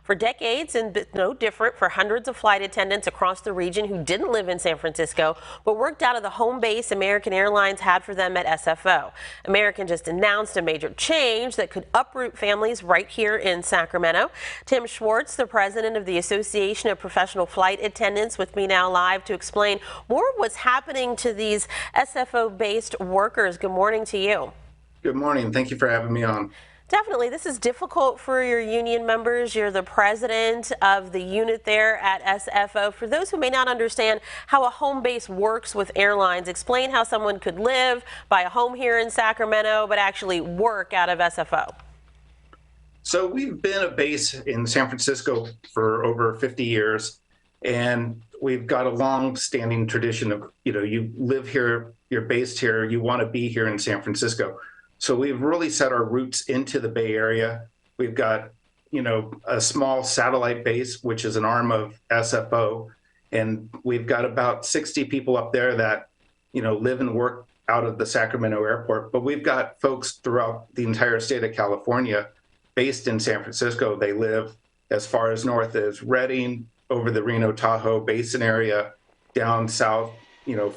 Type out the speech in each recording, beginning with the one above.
For decades, and no different for hundreds of flight attendants across the region who didn't live in San Francisco, but worked out of the home base American Airlines had for them at SFO. American just announced a major change that could uproot families right here in Sacramento. Tim Schwartz, the president of the Association of Professional Flight Attendants, with me now live to explain more of what's happening to these SFO-based workers. Good morning to you. Good morning. Thank you for having me on. Definitely. This is difficult for your union members. You're the president of the unit there at SFO. For those who may not understand how a home base works with airlines, explain how someone could live, buy a home here in Sacramento, but actually work out of SFO. So we've been a base in San Francisco for over 50 years, and we've got a long-standing tradition of, you live here, you're based here, you want to be here in San Francisco. So we've really set our roots into the Bay Area. We've got, a small satellite base, which is an arm of SFO. And we've got about 60 people up there that, live and work out of the Sacramento airport. But we've got folks throughout the entire state of California based in San Francisco. They live as far as north as Redding, over the Reno Tahoe Basin area, down south,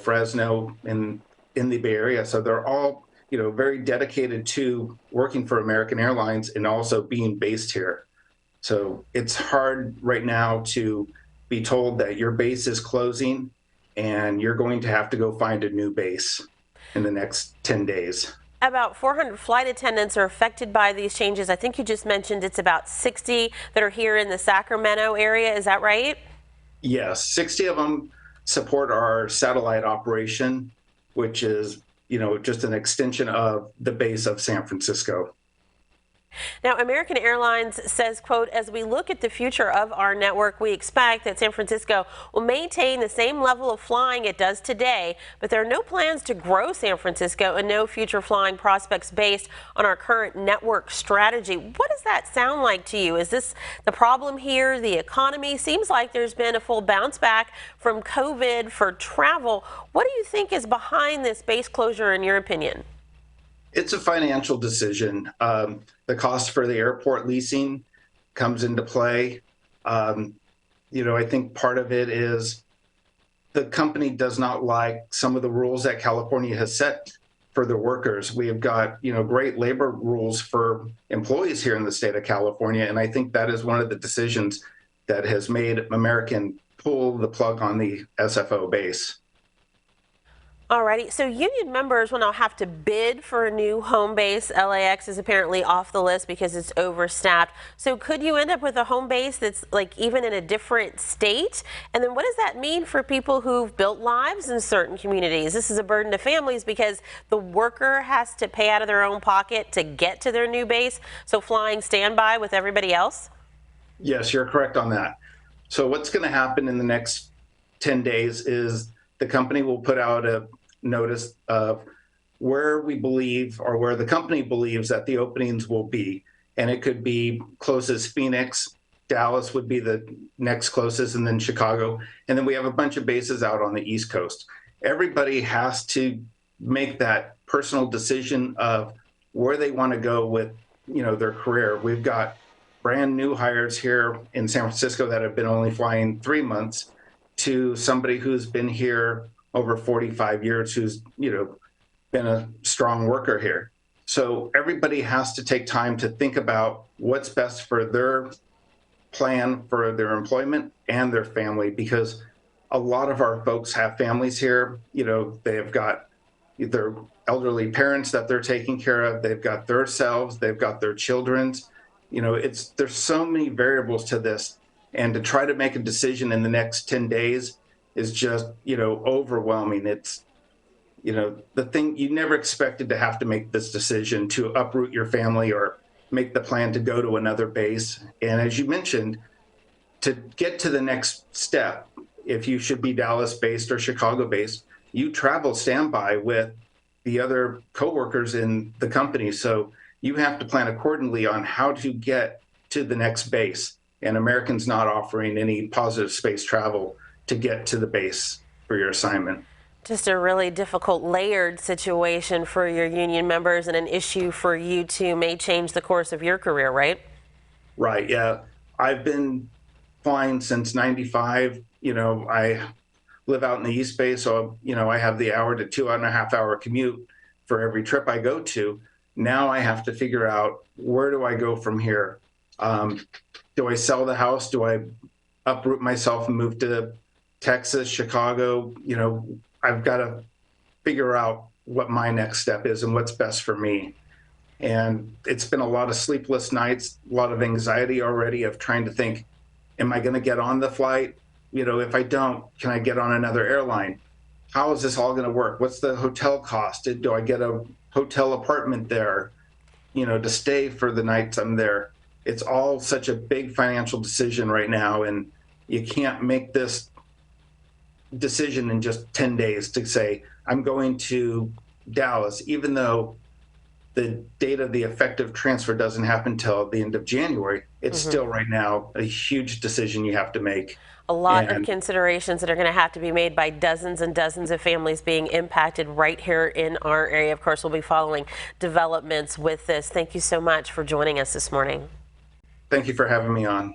Fresno, in the Bay Area. So they're all very dedicated to working for American Airlines and also being based here. So it's hard right now to be told that your base is closing and you're going to have to go find a new base in the next 10 days. About 400 flight attendants are affected by these changes. I think you just mentioned it's about 60 that are here in the Sacramento area. Is that right? Yes, 60 of them support our satellite operation, which is just an extension of the base of San Francisco. Now, American Airlines says, quote, as we look at the future of our network, we expect that San Francisco will maintain the same level of flying it does today, but there are no plans to grow San Francisco and no future flying prospects based on our current network strategy. What does that sound like to you? Is this the problem here? The economy seems like there's been a full bounce back from COVID for travel. What do you think is behind this base closure, in your opinion? It's a financial decision. The cost for the airport leasing comes into play. I think part of it is the company does not like some of the rules that California has set for the workers. We have got, great labor rules for employees here in the state of California. And I think that is one of the decisions that has made American pull the plug on the SFO base. Alrighty, so union members will now have to bid for a new home base. LAX is apparently off the list because it's overstaffed. So could you end up with a home base that's like even in a different state? And then what does that mean for people who've built lives in certain communities? This is a burden to families because the worker has to pay out of their own pocket to get to their new base. So flying standby with everybody else? Yes, you're correct on that. So what's going to happen in the next 10 days is the company will put out a notice of where we believe or where the company believes that the openings will be. And it could be closest Phoenix, Dallas would be the next closest, and then Chicago. And then we have a bunch of bases out on the East Coast. Everybody has to make that personal decision of where they want to go with, their career. We've got brand new hires here in San Francisco that have been only flying 3 months to somebody who's been here over 45 years, who's, been a strong worker here. So everybody has to take time to think about what's best for their plan for their employment and their family, because a lot of our folks have families here. They've got their elderly parents that they're taking care of. They've got themselves, they've got their children's. There's so many variables to this. And to try to make a decision in the next 10 days is just, overwhelming. It's, the thing you never expected to have to make this decision to uproot your family or make the plan to go to another base. And as you mentioned, to get to the next step, if you should be Dallas based or Chicago based, you travel standby with the other coworkers in the company. So you have to plan accordingly on how to get to the next base. And American's not offering any positive space travel to get to the base for your assignment. Just a really difficult layered situation for your union members, and an issue for you too may change the course of your career, right? Right, yeah. I've been flying since 95. I live out in the East Bay, so, I have the hour to 2.5 hour commute for every trip I go to. Now I have to figure out, where do I go from here? Do I sell the house? Do I uproot myself and move to Texas, Chicago? I've got to figure out what my next step is and what's best for me. And it's been a lot of sleepless nights, a lot of anxiety already of trying to think, am I going to get on the flight? If I don't, can I get on another airline? How is this all going to work? What's the hotel cost? Do I get a hotel apartment there, to stay for the nights I'm there? It's all such a big financial decision right now. And you can't make this decision in just 10 days to say, I'm going to Dallas, even though the date of the effective transfer doesn't happen till the end of January. It's still right now a huge decision you have to make. A lot of considerations that are going to have to be made by dozens and dozens of families being impacted right here in our area. Of course, we'll be following developments with this. Thank you so much for joining us this morning. Thank you for having me on.